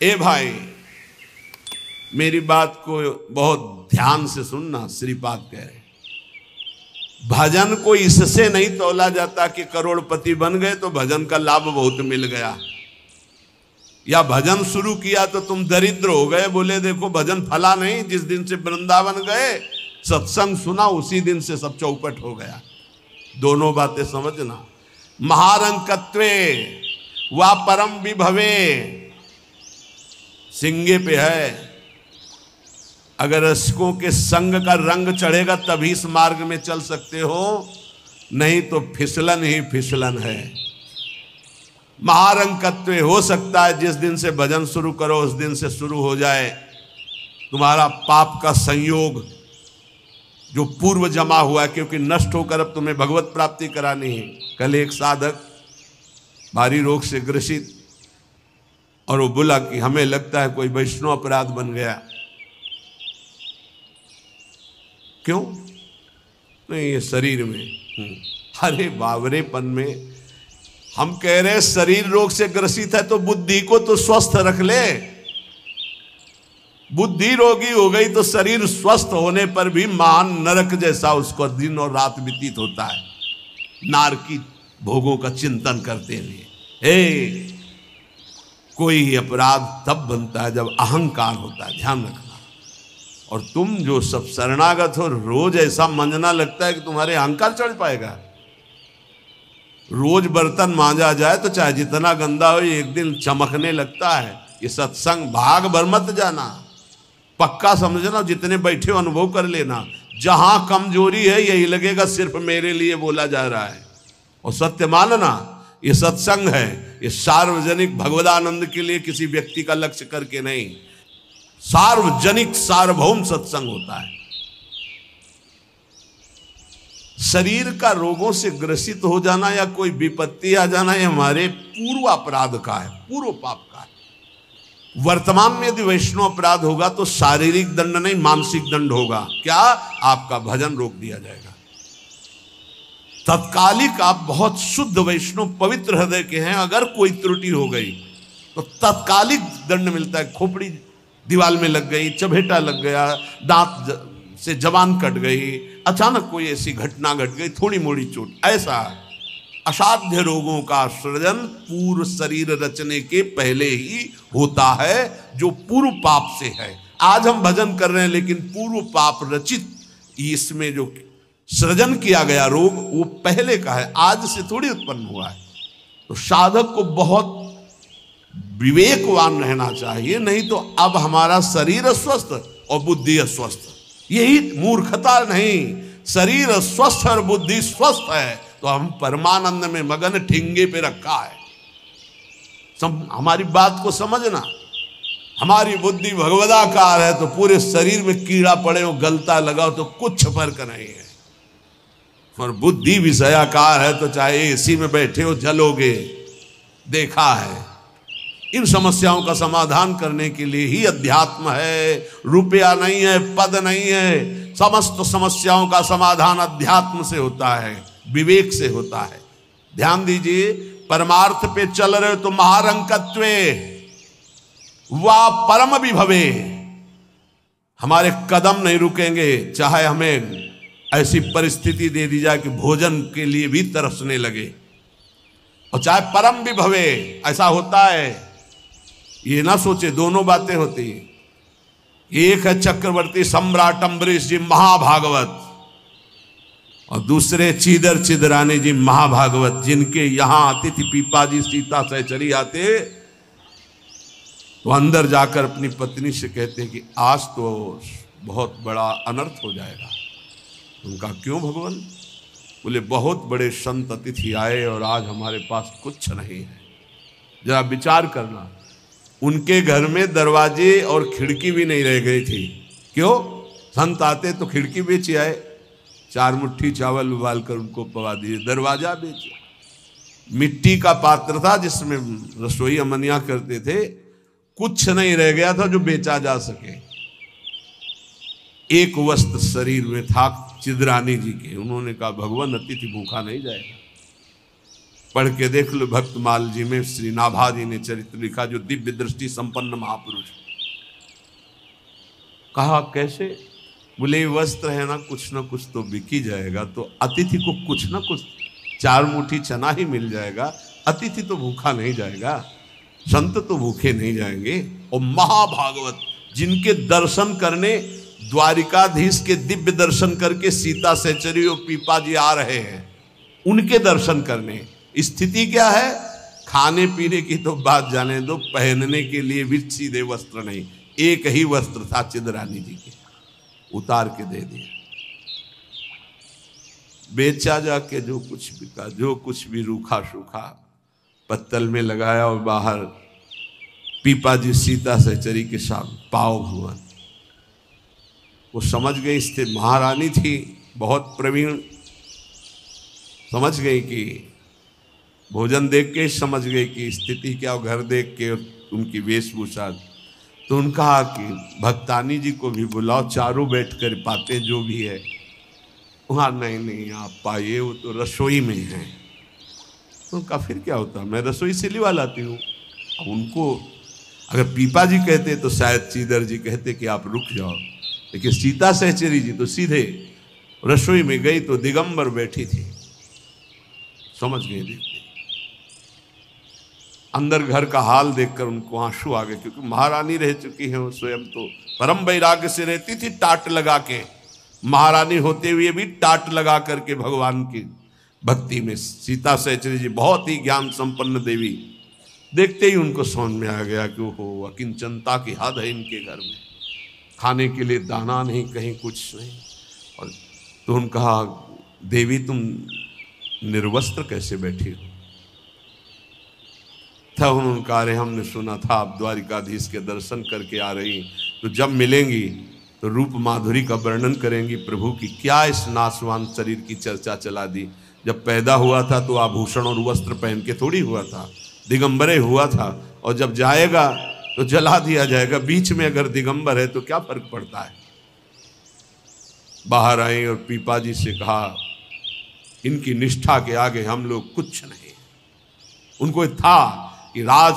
ए भाई, मेरी बात को बहुत ध्यान से सुनना। श्रीपाद कह रहे भजन को इससे नहीं तौला जाता कि करोड़पति बन गए तो भजन का लाभ बहुत मिल गया, या भजन शुरू किया तो तुम दरिद्र हो गए। बोले देखो भजन फला नहीं, जिस दिन से वृंदावन गए सत्संग सुना उसी दिन से सब चौपट हो गया। दोनों बातें समझना। महारंकत्वे वा परम विभवे सिंगे पे है। अगर रसिकों के संग का रंग चढ़ेगा तभी इस मार्ग में चल सकते हो, नहीं तो फिसलन ही फिसलन है। महारंकत्व हो सकता है जिस दिन से भजन शुरू करो उस दिन से शुरू हो जाए तुम्हारा पाप का संयोग जो पूर्व जमा हुआ है, क्योंकि नष्ट होकर अब तुम्हें भगवत प्राप्ति करानी है। कल एक साधक भारी रोग से ग्रसित, और वो बोला कि हमें लगता है कोई वैष्णव अपराध बन गया। क्यों? नहीं, ये शरीर में। अरे बावरेपन में हम कह रहे शरीर रोग से ग्रसित है तो बुद्धि को तो स्वस्थ रख ले। बुद्धि रोगी हो गई तो शरीर स्वस्थ होने पर भी महान नरक जैसा उसको दिन और रात व्यतीत होता है, नारकी भोगों का चिंतन करते हुए। कोई अपराध तब बनता है जब अहंकार होता है, ध्यान रखना। और तुम जो सब शरणागत हो, रोज ऐसा मंजना लगता है कि तुम्हारे अहंकार चढ़ पाएगा। रोज बर्तन मांजा जाए तो चाहे जितना गंदा हो एक दिन चमकने लगता है। ये सत्संग भाग भर मत जाना, पक्का समझना। जितने बैठे हो अनुभव कर लेना, जहां कमजोरी है यही लगेगा सिर्फ मेरे लिए बोला जा रहा है। और सत्य मानना, ये सत्संग है, ये सार्वजनिक भगवदानंद के लिए किसी व्यक्ति का लक्ष्य करके नहीं, सार्वजनिक सार्वभौम सत्संग होता है। शरीर का रोगों से ग्रसित हो जाना या कोई विपत्ति आ जाना ये हमारे पूर्व अपराध का है, पूर्व पाप का है। वर्तमान में यदि वैष्णव अपराध होगा तो शारीरिक दंड नहीं मानसिक दंड होगा। क्या? आपका भजन रोक दिया जाएगा। तत्कालिक आप बहुत शुद्ध वैष्णव पवित्र हृदय के हैं, अगर कोई त्रुटि हो गई तो तत्कालिक दंड मिलता है। खोपड़ी दीवार में लग गई, चबेटा लग गया, दांत से जबान कट गई, अचानक कोई ऐसी घटना घट गई, थोड़ी मोड़ी चोट, ऐसा असाध्य रोगों का सृजन पूर्व शरीर रचने के पहले ही होता है, जो पूर्व पाप से है। आज हम भजन कर रहे हैं लेकिन पूर्व पाप रचित इसमें जो सृजन किया गया रोग वो पहले का है, आज से थोड़ी उत्पन्न हुआ है। तो साधक को बहुत विवेकवान रहना चाहिए, नहीं तो अब हमारा शरीर अस्वस्थ और बुद्धि अस्वस्थ, यही मूर्खता नहीं। शरीर स्वस्थ और बुद्धि स्वस्थ है तो हम परमानंद में मगन, ठिंगे पे रखा है। हमारी बात को समझना। हमारी बुद्धि भगवदाकार है तो पूरे शरीर में कीड़ा पड़े हो, गलता लगाओ तो कुछ फर्क नहीं है। और बुद्धि विषयाकार है तो चाहे एसी में बैठे हो जलोगे, देखा है। इन समस्याओं का समाधान करने के लिए ही अध्यात्म है, रुपया नहीं है, पद नहीं है। समस्त समस्याओं का समाधान अध्यात्म से होता है, विवेक से होता है। ध्यान दीजिए, परमार्थ पे चल रहे हो तो महारंकत्वे वा परम विभवे, हमारे कदम नहीं रुकेंगे। चाहे हमें ऐसी परिस्थिति दे दी जाए कि भोजन के लिए भी तरसने लगे, और चाहे परम विभवे, ऐसा होता है। ये ना सोचे दोनों बातें होती हैं। एक है चक्रवर्ती सम्राट अम्बरीश जी महाभागवत, और दूसरे चीदर चिदरानी जी महाभागवत, जिनके यहां अतिथि पीपा जी सीता सहचरी आते तो अंदर जाकर अपनी पत्नी से कहते कि आज तो बहुत बड़ा अनर्थ हो जाएगा। उनका क्यों भगवान? बोले बहुत बड़े संत अतिथि आए और आज हमारे पास कुछ नहीं है। जरा विचार करना, उनके घर में दरवाजे और खिड़की भी नहीं रह गई थी। क्यों? संत आते तो खिड़की बेचे आए, 4 मुट्ठी चावल उबाल कर उनको पवा दिए, दरवाजा बेचे। मिट्टी का पात्र था जिसमें रसोई अमनिया करते थे, कुछ नहीं रह गया था जो बेचा जा सके। एक वस्त्र शरीर में था चिदरानी जी के। उन्होंने कहा भगवान अतिथि भूखा नहीं जाएगा। पढ़ के देख लो भक्तमाल जी में श्री नाभा जी ने चरित्र लिखा, जो दिव्य दृष्टि संपन्न महापुरुष। कहा कैसे? बोले वस्त्र है ना कुछ तो बिक ही जाएगा, तो अतिथि को कुछ ना कुछ 4 मुट्ठी चना ही मिल जाएगा, अतिथि तो भूखा नहीं जाएगा, संत तो भूखे नहीं जाएंगे। और महाभागवत जिनके दर्शन करने द्वारिकाधीश के दिव्य दर्शन करके सीता सहचरी और पीपा जी आ रहे हैं, उनके दर्शन करने। स्थिति क्या है? खाने पीने की तो बात जाने दो, पहनने के लिए भी सीधे वस्त्र नहीं, एक ही वस्त्र था चिदरानी जी के, उतार के दे दिया, बेचा जाके जो कुछ बिका, जो कुछ भी रूखा सूखा पत्तल में लगाया और बाहर पीपा जी सीता सहचरी के साथ पाव भुवन। वो समझ गई, स्थित महारानी थी बहुत प्रवीण, समझ गई कि भोजन देख के समझ गई कि स्थिति क्या, घर देख के उनकी वेशभूषा। तो उनका कहा कि भक्तानी जी को भी बुलाओ, चारों बैठ कर पाते जो भी है। वहाँ नहीं आप पाइए, वो तो रसोई में है। तो उनका फिर क्या होता, मैं रसोई से लिवा लाती हूँ। उनको अगर पीपा जी कहते तो शायद चीदर जी कहते कि आप रुक जाओ, लेकिन सीता सहचरी जी तो सीधे रसोई में गई तो दिगंबर बैठी थी, समझ गई। देखते अंदर घर का हाल देखकर उनको आंसू आ गए, क्योंकि महारानी रह चुकी है, वो स्वयं तो परम वैराग्य से रहती थी, टाट लगा के। महारानी होते हुए भी टाट लगा करके भगवान की भक्ति में। सीता सहचरी जी बहुत ही ज्ञान संपन्न देवी, देखते ही उनको समझ में आ गया कि वो अकिंचनता की हद है इनके घर में, खाने के लिए दाना नहीं, कहीं कुछ नहीं। और तो उन्होंने कहा, देवी तुम निर्वस्त्र कैसे बैठी हो? तब उन्होंने कहा, अरे हमने सुना था आप द्वारिकाधीश के दर्शन करके आ रही, तो जब मिलेंगी तो रूप माधुरी का वर्णन करेंगी प्रभु की। क्या इस नाशवान शरीर की चर्चा चला दी? जब पैदा हुआ था तो आभूषण और वस्त्र पहन के थोड़ी हुआ था, दिगंबरे हुआ था, और जब जाएगा तो जला दिया जाएगा। बीच में अगर दिगंबर है तो क्या फर्क पड़ता है? बाहर आई और पीपा जी से कहा, इनकी निष्ठा के आगे हम लोग कुछ नहीं। उनको था कि राज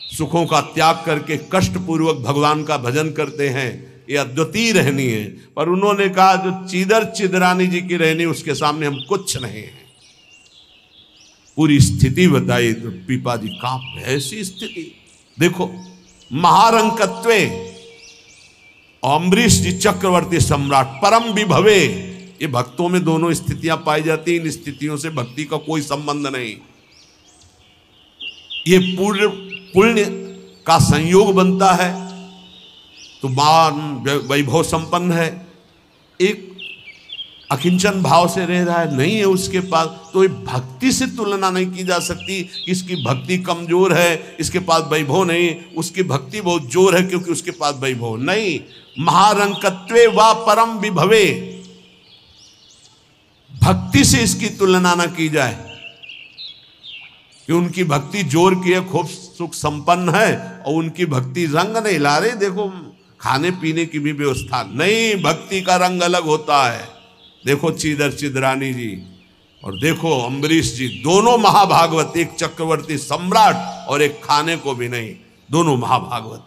सुखों का त्याग करके कष्टपूर्वक भगवान का भजन करते हैं, ये अद्वितीय रहनी है। पर उन्होंने कहा, जो चीदर चिदरानी जी की रहनी, उसके सामने हम कुछ नहीं है। पूरी स्थिति बताई तो पीपा जी कांप, ऐसी स्थिति देखो, महारंकत्वे अम्बरीश जी चक्रवर्ती सम्राट परम विभवे, ये भक्तों में दोनों स्थितियां पाई जाती। इन स्थितियों से भक्ति का कोई संबंध नहीं, ये पूर्ण पुण्य का संयोग बनता है तो मान वैभव संपन्न है। एक अकिंचन भाव से रह रहा है, नहीं है उसके पास, तो ये भक्ति से तुलना नहीं की जा सकती। इसकी भक्ति कमजोर है, इसके पास वैभव नहीं, उसकी भक्ति बहुत जोर है क्योंकि उसके पास वैभव नहीं। महारंकत्वे वा परम विभवे, भक्ति से इसकी तुलना ना की जाए कि उनकी भक्ति जोर की है, खूब सुख संपन्न है, और उनकी भक्ति रंग नहीं ला रहे। देखो खाने पीने की भी व्यवस्था नहीं, भक्ति का रंग अलग होता है। देखो चीदर चिदरानी जी और देखो अम्बरीश जी, दोनों महाभागवत, एक चक्रवर्ती सम्राट और एक खाने को भी नहीं, दोनों महाभागवत।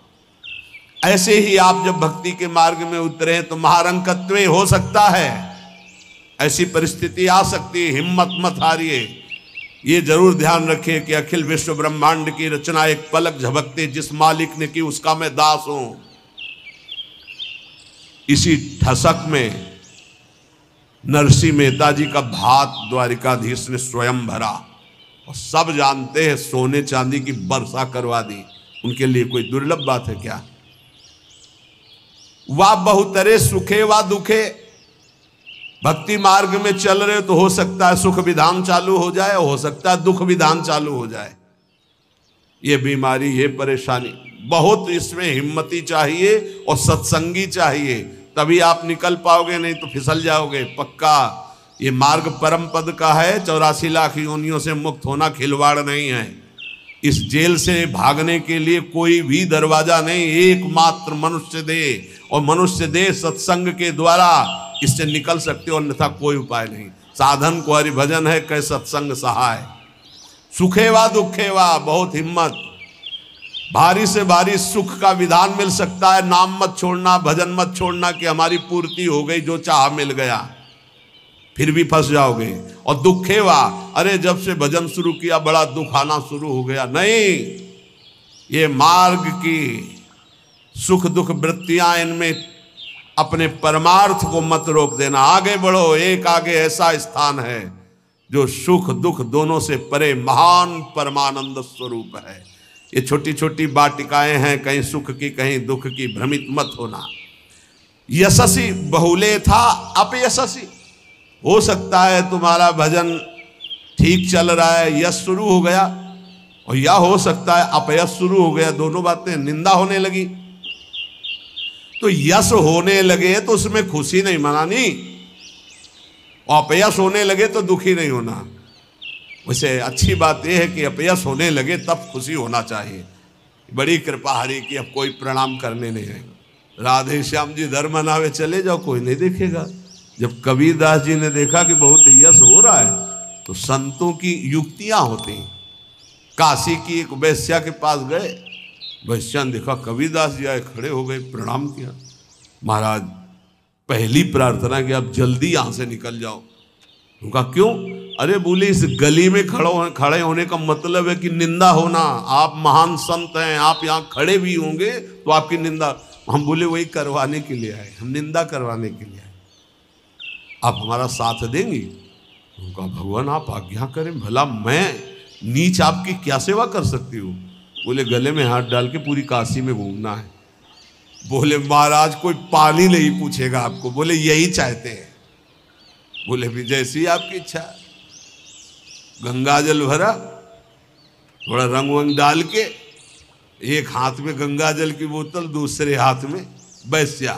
ऐसे ही आप जब भक्ति के मार्ग में उतरे तो महारंकत्वे हो सकता है, ऐसी परिस्थिति आ सकती है, हिम्मत मत हारिए। ये जरूर ध्यान रखिए कि अखिल विश्व ब्रह्मांड की रचना एक पलक झपकते जिस मालिक ने की, उसका मैं दास हूं। इसी ठसक में नरसिंह मेहता जी का भात द्वारिकाधीश ने स्वयं भरा, और सब जानते हैं सोने चांदी की वर्षा करवा दी। उनके लिए कोई दुर्लभ बात है क्या? वाह बहुतरे सुखे वा दुखे, भक्ति मार्ग में चल रहे तो हो सकता है सुख विधान चालू हो जाए, हो सकता है दुख विधान चालू हो जाए। ये बीमारी, ये परेशानी, बहुत इसमें हिम्मती चाहिए और सत्संगी चाहिए, तभी आप निकल पाओगे, नहीं तो फिसल जाओगे पक्का। ये मार्ग परम पद का है, 84 लाख योनियों से मुक्त होना खिलवाड़ नहीं है। इस जेल से भागने के लिए कोई भी दरवाजा नहीं, एकमात्र मनुष्य दे, और मनुष्य दे सत्संग के द्वारा इससे निकल सकते हो, अन्यथा कोई उपाय नहीं। साधन को हरि भजन है, कै सत्संग सहाय। सुखेवा दुखेवा, बहुत हिम्मत। भारी से भारी सुख का विधान मिल सकता है, नाम मत छोड़ना, भजन मत छोड़ना कि हमारी पूर्ति हो गई, जो चाह मिल गया, फिर भी फंस जाओगे। और दुखेवा, अरे जब से भजन शुरू किया बड़ा दुख आना शुरू हो गया। नहीं, ये मार्ग की सुख दुख वृत्तियां, इनमें अपने परमार्थ को मत रोक देना, आगे बढ़ो। एक आगे ऐसा स्थान है जो सुख दुख दोनों से परे महान परमानंद स्वरूप है। ये छोटी छोटी वाटिकाएं हैं, कहीं सुख की कहीं दुख की, भ्रमित मत होना। यशस्वी बहुले था अपयशस्वी, हो सकता है तुम्हारा भजन ठीक चल रहा है, यश शुरू हो गया, और या हो सकता है अपयश शुरू हो गया, दोनों बातें, निंदा होने लगी। तो यश होने लगे तो उसमें खुशी नहीं मनानी, और अपयश होने लगे तो दुखी नहीं होना। वैसे अच्छी बात यह है कि अपयश होने लगे तब खुशी होना चाहिए। बड़ी कृपा हरि की, अब कोई प्रणाम करने नहीं आएगा। राधे श्याम जी धर्म मनावे चले जाओ, कोई नहीं देखेगा। जब कबीरदास जी ने देखा कि बहुत यश हो रहा है, तो संतों की युक्तियां होती। काशी की एक वैश्या के पास गए, वैश्या ने देखा कबीरदास जी आए, खड़े हो गए, प्रणाम किया। महाराज पहली प्रार्थना कि आप जल्दी यहां से निकल जाओ। उनका क्यों? अरे बोले इस गली में खड़े होने का मतलब है कि निंदा होना। आप महान संत हैं, आप यहाँ खड़े भी होंगे तो आपकी निंदा। हम बोले वही करवाने के लिए आए, हम निंदा करवाने के लिए आए, आप हमारा साथ देंगी? उनका भगवान आप आज्ञा करें, भला मैं नीच आपकी क्या सेवा कर सकती हूँ? बोले गले में हाथ डाल के पूरी काशी में घूमना है। बोले महाराज कोई पानी नहीं पूछेगा आपको। बोले यही चाहते हैं। बोले भी जैसी आपकी इच्छा। गंगा जल भरा, थोड़ा रंग वंग डाल के, एक हाथ में गंगा जल की बोतल, दूसरे हाथ में वैश्या।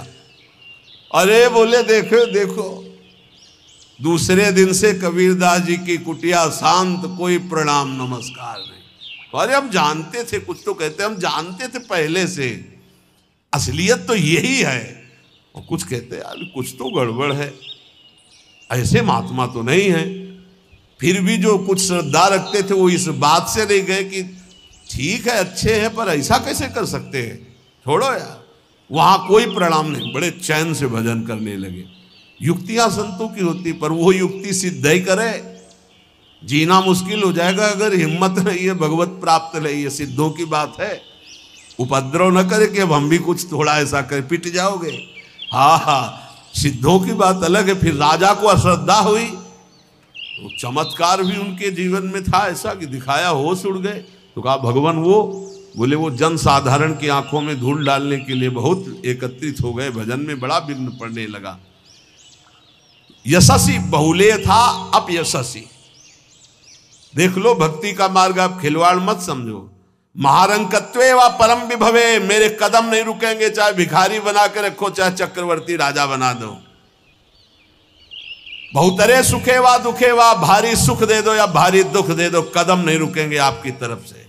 अरे बोले देखो देखो, दूसरे दिन से कबीरदास जी की कुटिया शांत, कोई प्रणाम नमस्कार नहीं। अरे हम जानते थे, कुछ तो कहते हम जानते थे पहले से, असलियत तो यही है। और कुछ कहते यार कुछ तो गड़बड़ है, ऐसे महात्मा तो नहीं है। फिर भी जो कुछ श्रद्धा रखते थे वो इस बात से नहीं गए कि ठीक है अच्छे हैं पर ऐसा कैसे कर सकते हैं, छोड़ो यार। वहां कोई प्रणाम नहीं, बड़े चैन से भजन करने लगे। युक्तियां संतों की होती, पर वो युक्ति सिद्ध ही करे, जीना मुश्किल हो जाएगा अगर हिम्मत नहीं है, भगवत प्राप्त नहीं है। सिद्धों की बात है, उपद्रव न करे कि अब हम भी कुछ थोड़ा ऐसा कर पिट जाओगे। हाँ हाँ, सिद्धों की बात अलग है। फिर राजा को अश्रद्धा हुई, तो चमत्कार भी उनके जीवन में था ऐसा कि दिखाया, होश उड़ गए। तो कहा भगवान वो, बोले वो जन साधारण की आंखों में धूल डालने के लिए बहुत एकत्रित हो गए, भजन में बड़ा विघ्न पड़ने लगा। यशस्वी बहुले था अपयशस्वी। देख लो भक्ति का मार्ग, आप खिलवाड़ मत समझो। महारंकत्वे व परम विभवे, मेरे कदम नहीं रुकेंगे, चाहे भिखारी बना के रखो, चाहे चक्रवर्ती राजा बना दो। बहुतरे सुखे व दुखे व, भारी सुख दे दो या भारी दुख दे दो, कदम नहीं रुकेंगे आपकी तरफ से।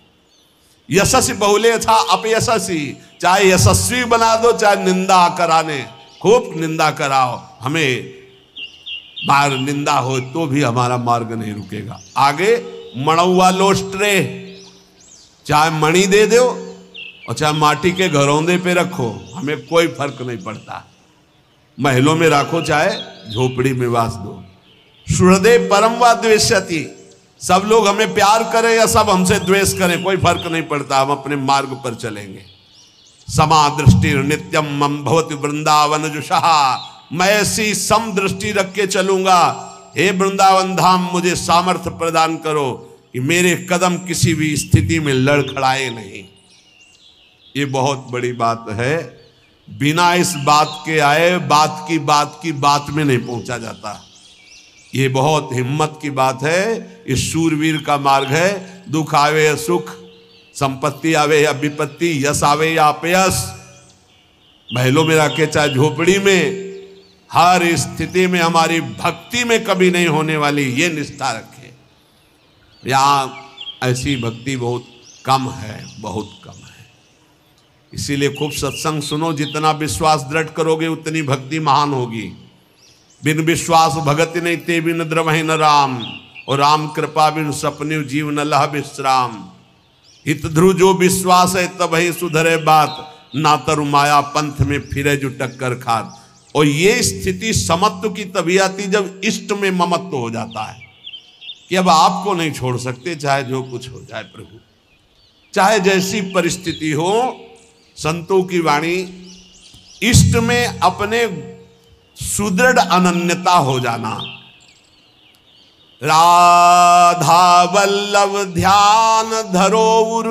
यशस्वी बहुले था अपयशस्वी, चाहे यशस्वी बना दो चाहे निंदा कराने, खूब निंदा कराओ, हमें मार निंदा हो तो भी हमारा मार्ग नहीं रुकेगा। आगे मणुआ लोस्ट्रे, चाहे मणि दे दो और चाहे माटी के घरौंदे पे रखो, हमें कोई फर्क नहीं पड़ता। महलों में रखो चाहे झोपड़ी में वास दो। सुहृदय परम व द्वेष्यति, सब लोग हमें प्यार करें या सब हमसे द्वेष करें, कोई फर्क नहीं पड़ता, हम अपने मार्ग पर चलेंगे। समा दृष्टि नित्यम मम भवति वृंदावन जुषहा, मैं ऐसी सम दृष्टि रख के चलूंगा। हे वृंदावन धाम, मुझे सामर्थ्य प्रदान करो कि मेरे कदम किसी भी स्थिति में लड़खड़ाए नहीं। ये बहुत बड़ी बात है। बिना इस बात के आए बात की बात में नहीं पहुंचा जाता। ये बहुत हिम्मत की बात है। इस शूरवीर का मार्ग है। दुख आवे या सुख, संपत्ति आवे या विपत्ति, यश आवे या अपयश, महलों में रखे चाहे झोपड़ी में, हर स्थिति में हमारी भक्ति में कभी नहीं होने वाली ये निष्ठा रखे। यहाँ ऐसी भक्ति बहुत कम है, बहुत कम है। इसीलिए खूब सत्संग सुनो, जितना विश्वास दृढ़ करोगे उतनी भक्ति महान होगी। बिन विश्वास भगति नहीं ते बिन द्रवहि न राम। और राम कृपा बिन सपने जीव न लह विश्राम। हित ध्रुव जो विश्वास है तब ही सुधरे बात, ना तरु माया पंथ में फिरे जो टक्कर खात। और ये स्थिति समत्व की तभी आती जब इष्ट में ममत्व हो जाता है कि अब आपको नहीं छोड़ सकते, चाहे जो कुछ हो जाए प्रभु, चाहे जैसी परिस्थिति हो। संतों की वाणी, इष्ट में अपने सुदृढ़ अनन्यता हो जाना। राधा वल्लभ ध्यान धरोउर,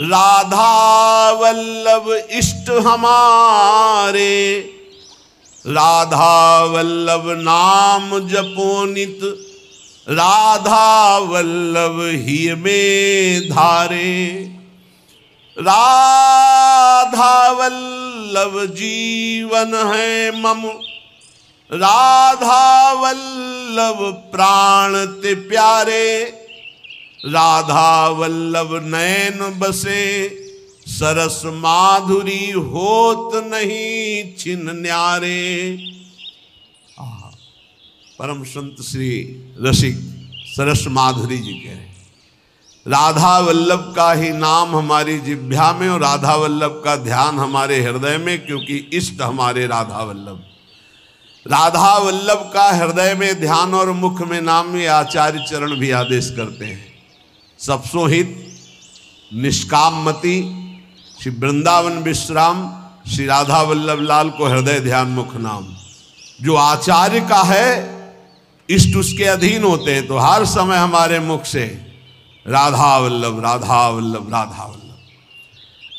राधा वल्लभ इष्ट हमारे, राधा वल्लभ नाम जपो नित, राधा वल्लभ ही में धारे। राधा वल्लभ जीवन है मम, राधा वल्लभ प्राण ते प्यारे, राधा वल्लभ नैन बसे, सरस माधुरी होत नहीं छिन न्यारे। परम संत श्री रसिक सरस माधुरी जी कह रहे, राधा वल्लभ का ही नाम हमारी जिह्वा में और राधा वल्लभ का ध्यान हमारे हृदय में, क्योंकि इष्ट हमारे राधा वल्लभ। राधा वल्लभ का हृदय में ध्यान और मुख में नाम, ये आचार्य चरण भी आदेश करते हैं। सबसो हित निष्काम मति श्री वृंदावन विश्राम, श्री राधा वल्लभ लाल को हृदय ध्यान मुख नाम। जो आचार्य का है इष्ट उसके अधीन होते हैं, तो हर समय हमारे मुख से राधा वल्लभ राधा वल्लभ राधा वल्लभ।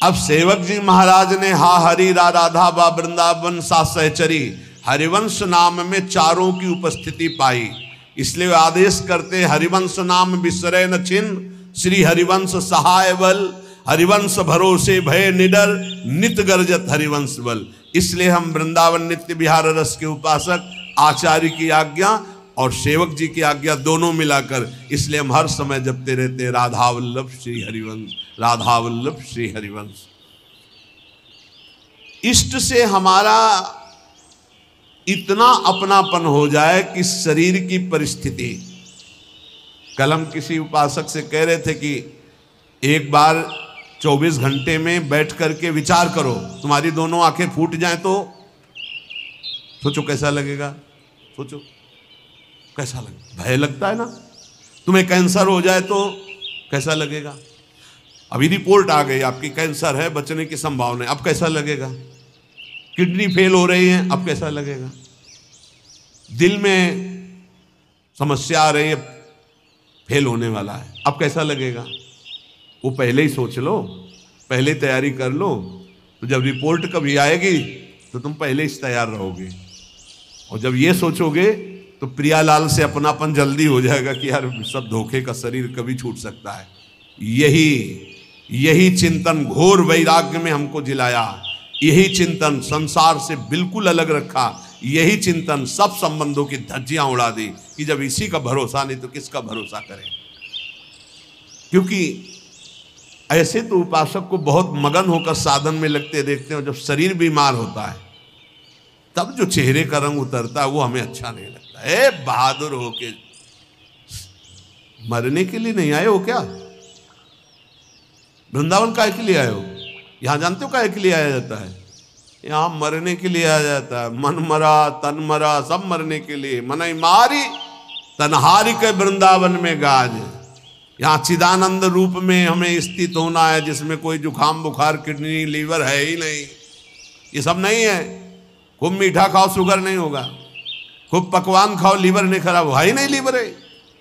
अब सेवक जी महाराज ने हा हरि रा राधा बा वृंदावन सा सहचरी, हरिवंश नाम में चारों की उपस्थिति पाई, इसलिए वे आदेश करते हरिवंश नाम बिसरे न छिन्न, श्री हरिवंश सहाय बल, हरिवंश भरोसे भय निडर, नित गर्जत हरिवंश बल। इसलिए हम वृंदावन नित्य विहार रस के उपासक, आचार्य की आज्ञा और सेवक जी की आज्ञा दोनों मिलाकर, इसलिए हम हर समय जपते रहते हैं राधा वल्लभ श्री हरिवंश, राधा वल्लभ श्री हरिवंश। इष्ट से हमारा इतना अपनापन हो जाए कि शरीर की परिस्थिति, कल हम किसी उपासक से कह रहे थे कि एक बार 24 घंटे में बैठ करके विचार करो, तुम्हारी दोनों आंखें फूट जाएं तो सोचो कैसा लगेगा। सोचो कैसा लगेगा, भय लगता है ना। तुम्हें कैंसर हो जाए तो कैसा लगेगा। अभी रिपोर्ट आ गई आपकी कैंसर है, बचने की संभावना है, अब कैसा लगेगा। किडनी फेल हो रही है, अब कैसा लगेगा। दिल में समस्या आ रही है, फेल होने वाला है, अब कैसा लगेगा। वो पहले ही सोच लो, पहले तैयारी कर लो, तो जब रिपोर्ट कभी आएगी तो तुम पहले ही तैयार रहोगे। और जब ये सोचोगे तो प्रियालाल से अपनापन जल्दी हो जाएगा कि यार सब धोखे का शरीर कभी छूट सकता है। यही चिंतन घोर वैराग्य में हमको जिलाया, यही चिंतन संसार से बिल्कुल अलग रखा, यही चिंतन सब संबंधों की धज्जियां उड़ा दी कि जब इसी का भरोसा नहीं तो किसका भरोसा करें। क्योंकि ऐसे तो उपासक को बहुत मगन होकर साधन में लगते देखते हैं, जब शरीर बीमार होता है तब जो चेहरे का रंग उतरता है वो हमें अच्छा नहीं लगता। बहादुर होके मरने के लिए नहीं आए हो क्या। वृंदावन काहे के लिए आए हो। यहां जानते हो काहे के लिए आया जाता है। यहां मरने के लिए आया जाता है। मन मरा तन मरा सब मरने के लिए। मनई मारी तनहारी के वृंदावन में गाज। यहाँ चिदानंद रूप में हमें स्थित होना है, जिसमें कोई जुखाम बुखार किडनी लीवर है ही नहीं। ये सब नहीं है। खूब मीठा खाओ शुगर नहीं होगा, खूब पकवान खाओ लीवर नहीं खराब होगा ही नहीं, लीवर है।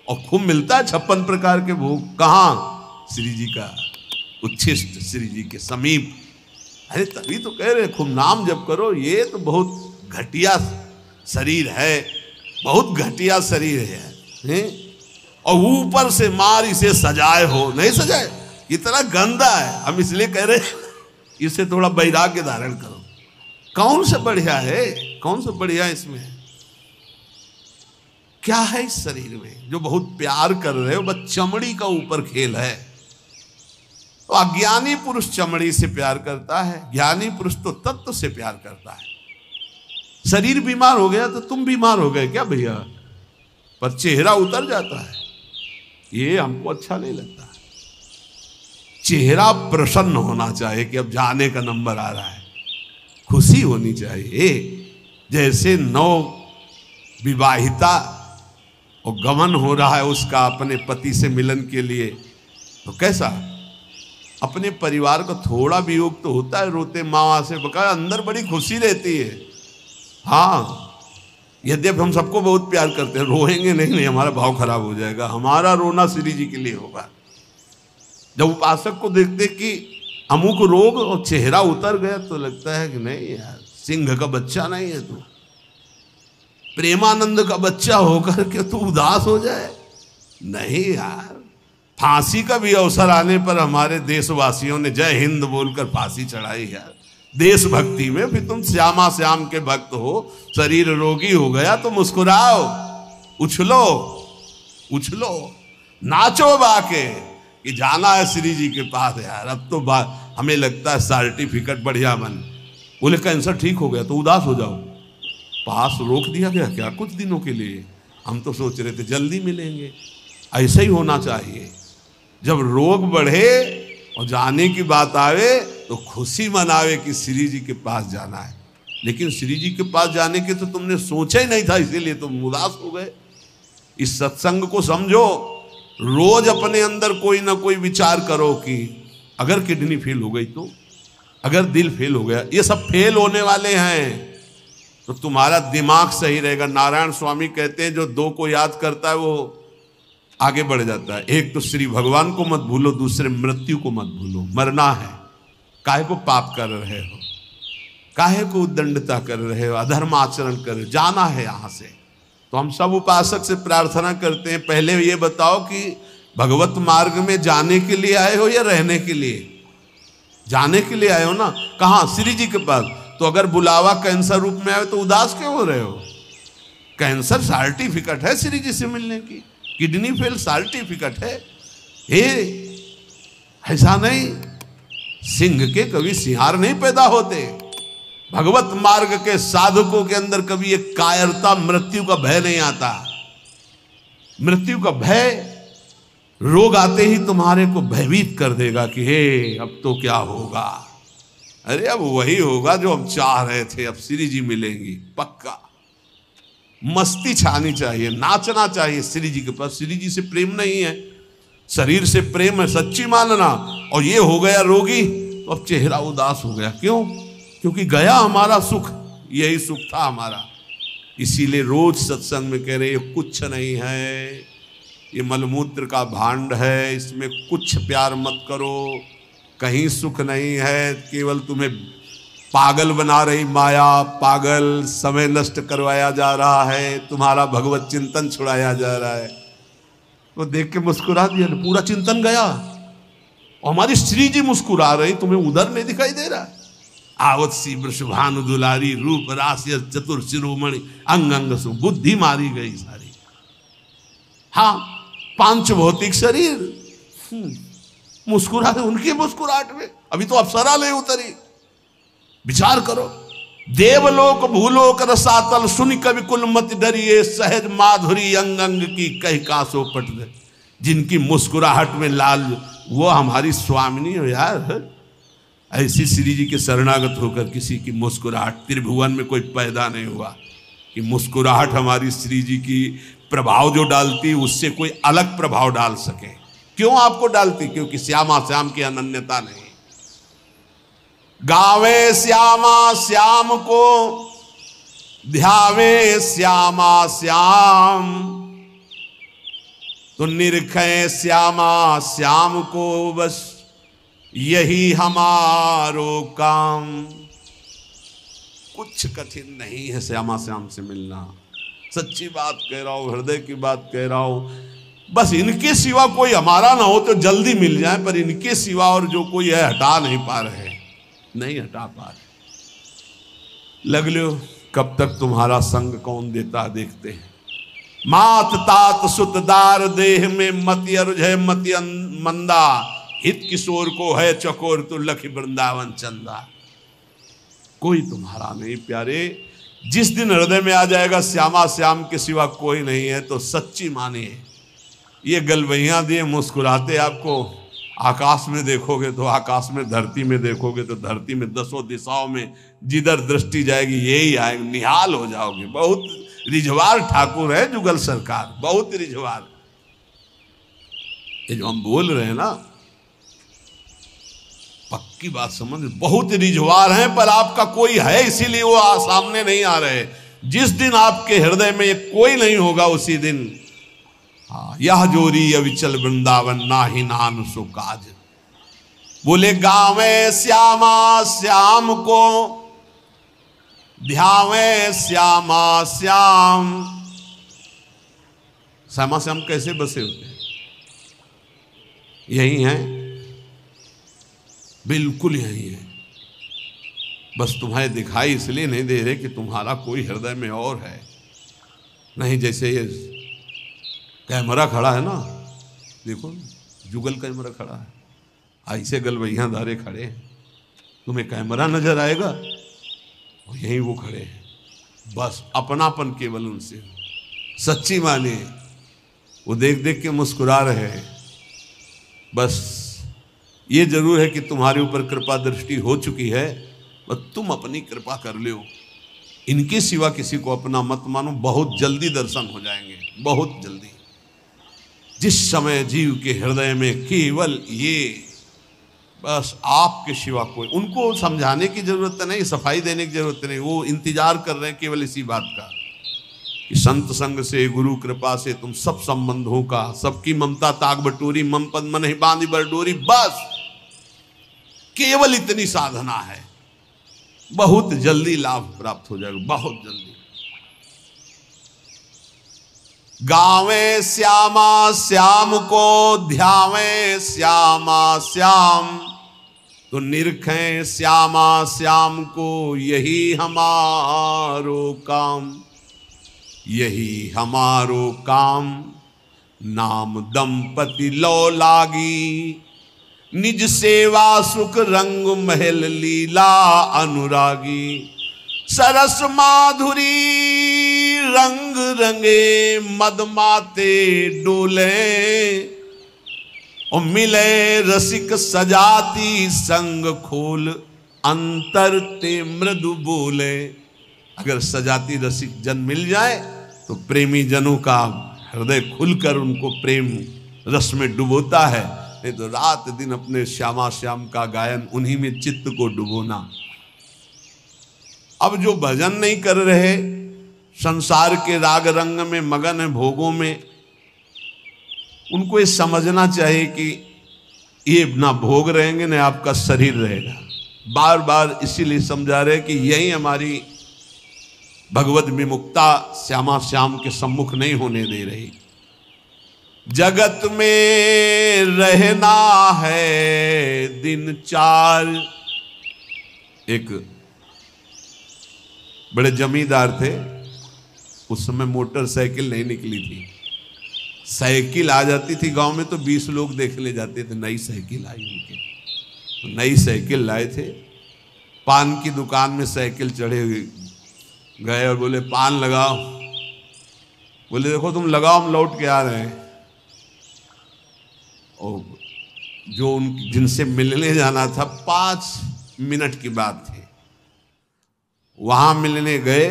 और खूब मिलता है 56 प्रकार के भोग। कहाँ? श्री जी का उच्छिष्ट, श्री जी के समीप। अरे तभी तो कह रहे खूब नाम जप करो। ये तो बहुत घटिया शरीर है, बहुत घटिया शरीर है। और ऊपर से मार इसे सजाए हो, नहीं सजाए, इतना गंदा है। हम इसलिए कह रहे इसे थोड़ा वैराग्य धारण करो। कौन से बढ़िया है, कौन से बढ़िया इसमें क्या है इस शरीर में जो बहुत प्यार कर रहे हो। बस चमड़ी का ऊपर खेल है। तो अज्ञानी पुरुष चमड़ी से प्यार करता है, ज्ञानी पुरुष तो तत्व से प्यार करता है। शरीर बीमार हो गया तो तुम बीमार हो गए क्या भैया? पर चेहरा उतर जाता है, ये हमको अच्छा नहीं लगता। चेहरा प्रसन्न होना चाहिए कि अब जाने का नंबर आ रहा है, खुशी होनी चाहिए। जैसे नौ विवाहिता और गमन हो रहा है उसका अपने पति से मिलन के लिए, तो कैसा अपने परिवार को थोड़ा वियोग तो होता है, रोते माँ से बका, अंदर बड़ी खुशी रहती है। हाँ, यद्यपि हम सबको बहुत प्यार करते हैं, रोएंगे नहीं, हमारा भाव खराब हो जाएगा। हमारा रोना श्री जी के लिए होगा। जब उपासक को देखते कि अमुक रोग और चेहरा उतर गया तो लगता है कि नहीं यार, सिंह का बच्चा नहीं है तू, प्रेमानंद का बच्चा होकर के तू उदास हो जाए। नहीं यार, फांसी का भी अवसर आने पर हमारे देशवासियों ने जय हिंद बोलकर फांसी चढ़ाई यार, देशभक्ति में। फिर तुम श्यामा श्याम के भक्त हो, शरीर रोगी हो गया तो मुस्कुराओ, उछलो उछलो, नाचो बाके कि जाना है श्री जी के पास यार। अब तो हमें लगता है सर्टिफिकेट बढ़िया बन, बोले कैंसर ठीक हो गया तो उदास हो जाओ, पास रोक दिया गया क्या कुछ दिनों के लिए? हम तो सोच रहे थे जल्दी मिलेंगे। ऐसा ही होना चाहिए, जब रोग बढ़े और जाने की बात आवे तो खुशी मनावे कि श्री जी के पास जाना है। लेकिन श्री जी के पास जाने के तो तुमने सोचा ही नहीं था, इसीलिए तुम उदास हो गए। इस सत्संग को समझो, रोज अपने अंदर कोई ना कोई विचार करो कि अगर किडनी फेल हो गई तो, अगर दिल फेल हो गया, ये सब फेल होने वाले हैं तो तुम्हारा दिमाग सही रहेगा। नारायण स्वामी कहते हैं जो दो को याद करता है वो आगे बढ़ जाता है। एक तो श्री भगवान को मत भूलो, दूसरे मृत्यु को मत भूलो। मरना है, काहे को पाप कर रहे हो, काहे को उद्दंडता कर रहे हो, अधर्म आचरण कर रहे हो, जाना है यहां से। तो हम सब उपासक से प्रार्थना करते हैं, पहले ये बताओ कि भगवत मार्ग में जाने के लिए आए हो या रहने के लिए? जाने के लिए आए हो ना। कहाँ? श्री जी के पास। तो अगर बुलावा कैंसर रूप में आए तो उदास क्यों हो रहे हो? कैंसर सर्टिफिकेट है श्री जी से मिलने की, किडनी फेल सर्टिफिकेट है। ऐसा नहीं, सिंह के कभी सिंहार नहीं पैदा होते। भगवत मार्ग के साधकों के अंदर कभी एक कायरता, मृत्यु का भय नहीं आता। मृत्यु का भय रोग आते ही तुम्हारे को भयभीत कर देगा कि हे अब तो क्या होगा। अरे अब वही होगा जो हम चाह रहे थे, अब श्री जी मिलेंगी पक्का। मस्ती छानी चाहिए, नाचना चाहिए श्री जी के पास। श्री जी से प्रेम नहीं है, शरीर से प्रेम है, सच्ची मानना। और ये हो गया रोगी तो अब चेहरा उदास हो गया, क्यों? क्योंकि गया हमारा सुख, यही सुख था हमारा। इसीलिए रोज सत्संग में कह रहे ये कुछ नहीं है, ये मलमूत्र का भांड है, इसमें कुछ प्यार मत करो, कहीं सुख नहीं है, केवल तुम्हें पागल बना रही माया, पागल समय नष्ट करवाया जा रहा है, तुम्हारा भगवत चिंतन छुड़ाया जा रहा है। वो देख के मुस्कुरा दिया, पूरा चिंतन गया। और हमारी श्री जी मुस्कुरा रही, तुम्हें उधर नहीं दिखाई दे रहा? आवत सी वृषभानु दुलारी, रूप राशि चतुर शिरोमणि, अंग अंग सु बुद्धि मारी गई सारी। हाँ, पांच भौतिक शरीर मुस्कुरा रहे, उनकी मुस्कुराहट में अभी तो अप्सरा नहीं उतरी। विचार करो, देवलोक भूलोक रसातल, सुन कवि कुल मत डरिए, सहज माधुरी अंग अंग की कह कासो पट दे। जिनकी मुस्कुराहट में लाल, वो हमारी स्वामिनी हो यार। ऐसी श्री जी के शरणागत होकर किसी की मुस्कुराहट, त्रिभुवन में कोई पैदा नहीं हुआ कि मुस्कुराहट हमारी श्री जी की प्रभाव जो डालती उससे कोई अलग प्रभाव डाल सके। क्यों आपको डालती? क्योंकि श्यामा श्याम की अनन्यता नहीं। गावे श्यामा श्याम को, ध्यावे श्यामा श्याम, तो निरखे श्यामा श्याम को, बस यही हमारो काम। कुछ कठिन नहीं है श्यामा श्याम से मिलना, सच्ची बात कह रहा हूं, हृदय की बात कह रहा हूं। बस इनके सिवा कोई हमारा ना हो तो जल्दी मिल जाए, पर इनके सिवा और जो कोई है हटा नहीं पा रहे, नहीं हटा पा रहे। लग लो कब तक तुम्हारा संग कौन देता देखते हैं। मात तात सुतदार देह में मति अरुझ मति मंदा, हित किशोर को है चकोर तो लख वृंदावन चंदा। कोई तुम्हारा नहीं प्यारे, जिस दिन हृदय में आ जाएगा श्यामा श्याम के सिवा कोई नहीं है, तो सच्ची मानिए ये गलवैया दिए मुस्कुराते आपको आकाश में देखोगे तो आकाश में, धरती में देखोगे तो धरती में, दसों दिशाओं में जिधर दृष्टि जाएगी यही आएगी, निहाल हो जाओगे। बहुत रिझवार ठाकुर है जुगल सरकार, बहुत रिझवार। ये जो हम बोल रहे हैं ना, पक्की बात समझ, बहुत रिझवार हैं, पर आपका कोई है इसीलिए वो सामने नहीं आ रहे। जिस दिन आपके हृदय में कोई नहीं होगा उसी दिन, हाँ, यह जोरी अविचल वृंदावन नाही नान सो काज। बोले गावे श्यामा श्याम को, ध्यावे श्यामा श्याम। श्यामा श्याम कैसे बसे होते हैं? यही हैं, बिल्कुल यही है। बस तुम्हें दिखाई इसलिए नहीं दे रहे कि तुम्हारा कोई हृदय में और है। नहीं, जैसे ये कैमरा खड़ा है ना, देखो जुगल कैमरा खड़ा है, ऐसे गलवैया धारे खड़े हैं, तुम्हें कैमरा नजर आएगा और यहीं वो खड़े हैं। बस अपनापन केवल उनसे, सच्ची माने वो देख देख के मुस्कुरा रहे हैं। बस ये जरूर है कि तुम्हारे ऊपर कृपा दृष्टि हो चुकी है, बस तुम अपनी कृपा कर लो। इनके सिवा किसी को अपना मत मानो, बहुत जल्दी दर्शन हो जाएंगे, बहुत जल्दी। जिस समय जीव के हृदय में केवल ये, बस आपके सिवा कोई, उनको समझाने की जरूरत नहीं, सफाई देने की जरूरत नहीं, वो इंतजार कर रहे हैं केवल इसी बात का कि संत संग से, गुरु कृपा से तुम सब संबंधों का, सबकी ममता ताक बटोरी, मम पद मन ही बांधी बरडोरी। बस केवल इतनी साधना है, बहुत जल्दी लाभ प्राप्त हो जाएगा, बहुत जल्दी। गावे श्यामा श्याम को, ध्यावे श्यामा श्याम, तो निरखें श्यामा श्याम को, यही हमारो काम, यही हमारो काम। नाम दंपति लो लागी, निज सेवा सुख रंग महल लीला अनुरागी। सरस माधुरी रंग रंगे, मद माते डोले, और मिले रसिक सजाती संग खोल, अंतर ते मृदु बोले। अगर सजाती रसिक जन मिल जाए तो प्रेमी जनों का हृदय खुलकर उनको प्रेम रस में डुबोता है, नहीं तो रात दिन अपने श्यामा श्याम का गायन, उन्हीं में चित्त को डुबोना। अब जो भजन नहीं कर रहे, संसार के राग रंग में मगन है, भोगों में, उनको ये समझना चाहिए कि ये ना भोग रहेंगे ना आपका शरीर रहेगा। बार बार इसीलिए समझा रहे कि यही हमारी भगवत विमुक्ता श्यामा श्याम के सम्मुख नहीं होने दे रही। जगत में रहना है दिन चार। एक बड़े जमींदार थे, उस समय मोटरसाइकिल नहीं निकली थी। साइकिल आ जाती थी गांव में तो 20 लोग देखने जाते थे, नई साइकिल आई उनके, तो नई साइकिल लाए थे। पान की दुकान में साइकिल चढ़े हुए गए और बोले पान लगाओ। बोले देखो तुम लगाओ, हम लौट के आ रहे हैं। और जो उन जिनसे मिलने जाना था 5 मिनट की बात थी, वहां मिलने गए,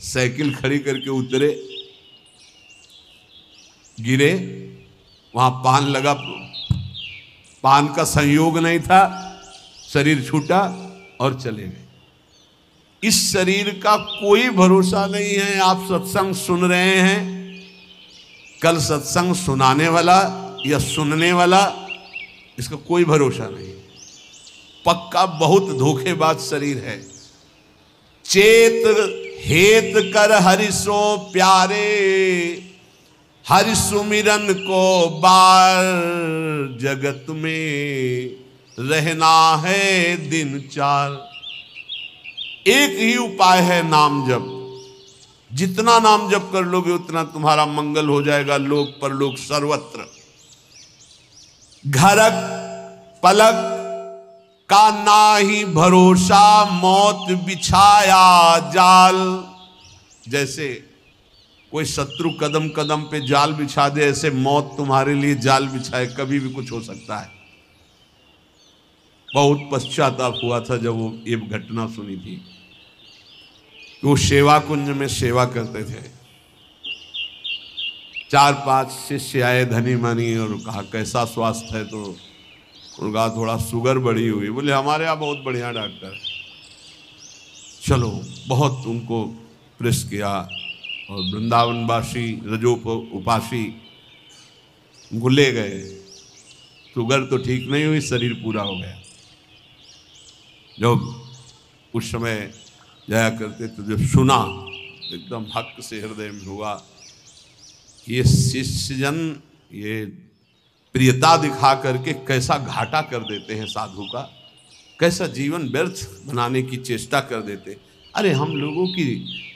साइकिल खड़ी करके उतरे, गिरे, वहां पान लगा, पान का संयोग नहीं था, शरीर छूटा और चले गए। इस शरीर का कोई भरोसा नहीं है। आप सत्संग सुन रहे हैं, कल सत्संग सुनाने वाला या सुनने वाला, इसका कोई भरोसा नहीं। पक्का बहुत धोखेबाज शरीर है। चेत हेत कर हरिसो प्यारे, हरि सुमिरन को बार, जगत में रहना है दिन चार। एक ही उपाय है नाम जप। जितना नाम जप कर लोगे उतना तुम्हारा मंगल हो जाएगा, लोक परलोक सर्वत्र। घरक पलक का नाही भरोसा मौत बिछाया जाल। जैसे कोई शत्रु कदम कदम पे जाल बिछा दे, ऐसे मौत तुम्हारे लिए जाल बिछाए, कभी भी कुछ हो सकता है। बहुत पश्चाताप हुआ था जब वो ये घटना सुनी थी। वो सेवा कुंज में सेवा करते थे, 4-5 शिष्य आए धनी मनी और कहा कैसा स्वास्थ्य है, तो उन्होंने कहा थोड़ा शुगर बढ़ी हुई। बोले हमारे यहाँ बहुत बढ़िया डॉक्टर है, चलो। बहुत उनको प्रेस किया और वृंदावनवासी रजोप उपासी उनको ले गए। शुगर तो ठीक नहीं हुई, शरीर पूरा हो गया। जब उस समय जाया करते तो जब सुना एकदम हक से हृदय में हुआ, ये शिष्यजन ये प्रियता दिखा करके कैसा घाटा कर देते हैं साधु का, कैसा जीवन व्यर्थ बनाने की चेष्टा कर देते। अरे हम लोगों की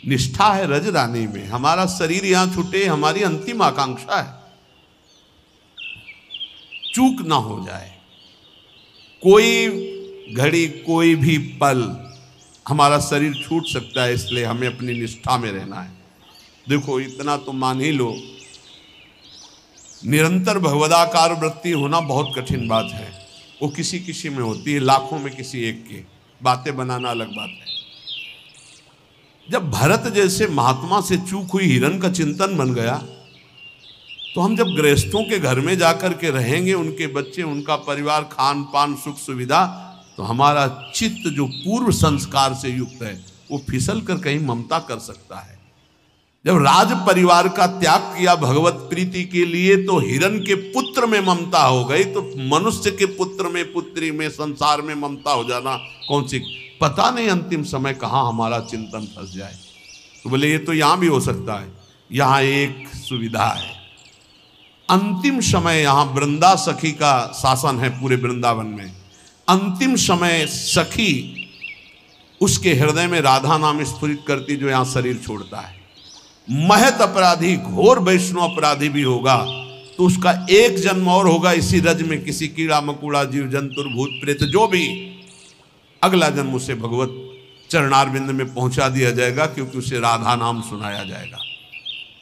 निष्ठा है रजदानी में, हमारा शरीर यहाँ छूटे हमारी अंतिम आकांक्षा है, चूक ना हो जाए। कोई घड़ी कोई भी पल हमारा शरीर छूट सकता है, इसलिए हमें अपनी निष्ठा में रहना है। देखो इतना तो मान ही लो, निरंतर भगवदाकार वृत्ति होना बहुत कठिन बात है। वो किसी किसी में होती है, लाखों में किसी एक की। बातें बनाना अलग बात है। जब भरत जैसे महात्मा से चूक हुई हिरण का चिंतन बन गया, तो हम जब गृहस्थों के घर में जाकर के रहेंगे, उनके बच्चे उनका परिवार, खान पान सुख सुविधा, तो हमारा चित्त जो पूर्व संस्कार से युक्त है वो फिसल कर कहीं ममता कर सकता है। जब राज परिवार का त्याग किया भगवत प्रीति के लिए, तो हिरण के पुत्र में ममता हो गई, तो मनुष्य के पुत्र में पुत्री में संसार में ममता हो जाना कौन सी, पता नहीं अंतिम समय कहाँ हमारा चिंतन फंस जाए। तो बोले ये तो यहाँ भी हो सकता है। यहाँ एक सुविधा है, अंतिम समय यहाँ वृंदा सखी का शासन है पूरे वृंदावन में। अंतिम समय सखी उसके हृदय में राधा नाम स्फुरित करती, जो यहाँ शरीर छोड़ता है। महत अपराधी घोर वैष्णव अपराधी भी होगा तो उसका एक जन्म और होगा इसी रज में, किसी कीड़ा मकोड़ा जीव जंतु भूत प्रेत जो भी, अगला जन्म उसे भगवत चरणारविंद में पहुंचा दिया जाएगा, क्योंकि उसे राधा नाम सुनाया जाएगा।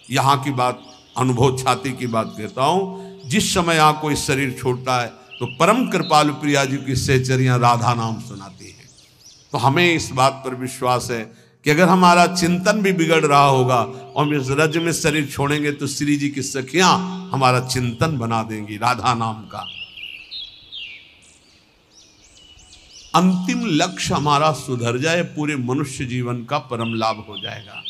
यहाँ की बात, अनुभव छाती की बात कहता हूँ। जिस समय यहाँ कोई शरीर छोड़ता है तो परम कृपालु प्रिया जी की सहचरियाँ राधा नाम सुनाती हैं। तो हमें इस बात पर विश्वास है कि अगर हमारा चिंतन भी बिगड़ रहा होगा और हम इस रज में शरीर छोड़ेंगे, तो श्री जी की सखियां हमारा चिंतन बना देंगी राधा नाम का। अंतिम लक्ष्य हमारा सुधर जाए, पूरे मनुष्य जीवन का परम लाभ हो जाएगा।